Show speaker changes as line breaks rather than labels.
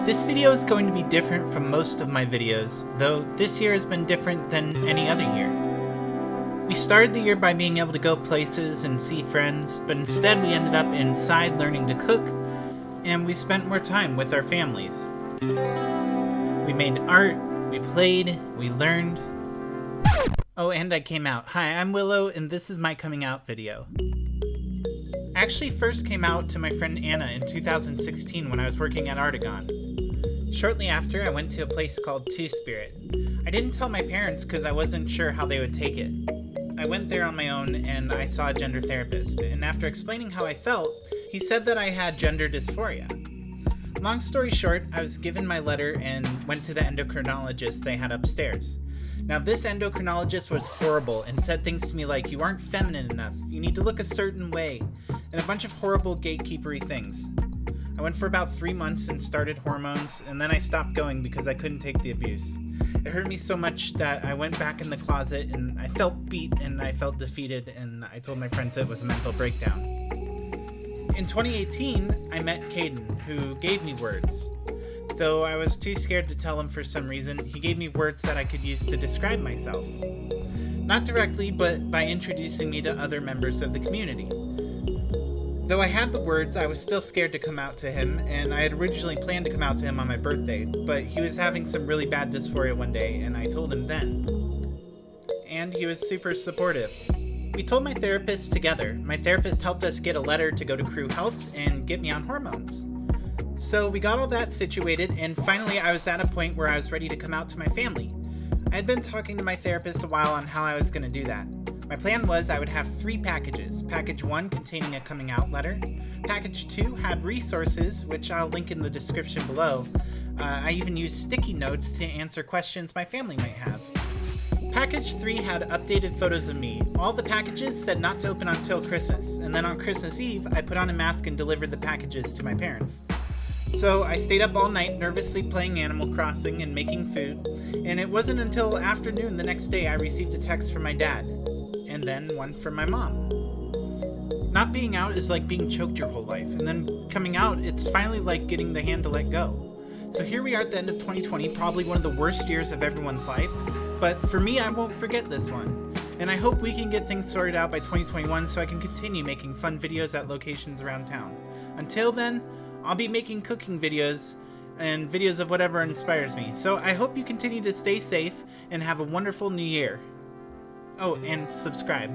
This video is going to be different from most of my videos, though this year has been different than any other year. We started the year by being able to go places and see friends, but instead we ended up inside learning to cook, and we spent more time with our families. We made art, we played, we learned. Oh, and I came out. Hi, I'm Willow, and this is my coming out video. I actually first came out to my friend Anna in 2016 when I was working at Artagon. Shortly after, I went to a place called Two Spirit. I didn't tell my parents because I wasn't sure how they would take it. I went there on my own and I saw a gender therapist, and after explaining how I felt, he said that I had gender dysphoria. Long story short, I was given my letter and went to the endocrinologist they had upstairs. Now, this endocrinologist was horrible and said things to me like, "You aren't feminine enough, you need to look a certain way," and a bunch of horrible gatekeepery things. I went for about 3 months and started hormones, and then I stopped going because I couldn't take the abuse. It hurt me so much that I went back in the closet and I felt beat and I felt defeated, and I told my friends it was a mental breakdown. In 2018, I met Caden, who gave me words. Though I was too scared to tell him for some reason, he gave me words that I could use to describe myself. Not directly, but by introducing me to other members of the community. Though I had the words, I was still scared to come out to him, and I had originally planned to come out to him on my birthday, but he was having some really bad dysphoria one day, and I told him then. And he was super supportive. We told my therapist together. My therapist helped us get a letter to go to Crew Health and get me on hormones. So we got all that situated, and finally I was at a point where I was ready to come out to my family. I had been talking to my therapist a while on how I was going to do that. My plan was I would have 3 packages. Package 1 containing a coming out letter. Package 2 had resources, which I'll link in the description below. I even used sticky notes to answer questions my family might have. Package 3 had updated photos of me. All the packages said not to open until Christmas, and then on Christmas Eve, I put on a mask and delivered the packages to my parents. So I stayed up all night nervously playing Animal Crossing and making food, and it wasn't until afternoon the next day I received a text from my dad, and then one from my mom. Not being out is like being choked your whole life, and then coming out, it's finally like getting the hand to let go. So here we are at the end of 2020, probably one of the worst years of everyone's life, but for me, I won't forget this one. And I hope we can get things sorted out by 2021 so I can continue making fun videos at locations around town. Until then, I'll be making cooking videos and videos of whatever inspires me. So I hope you continue to stay safe and have a wonderful new year. Oh, and subscribe.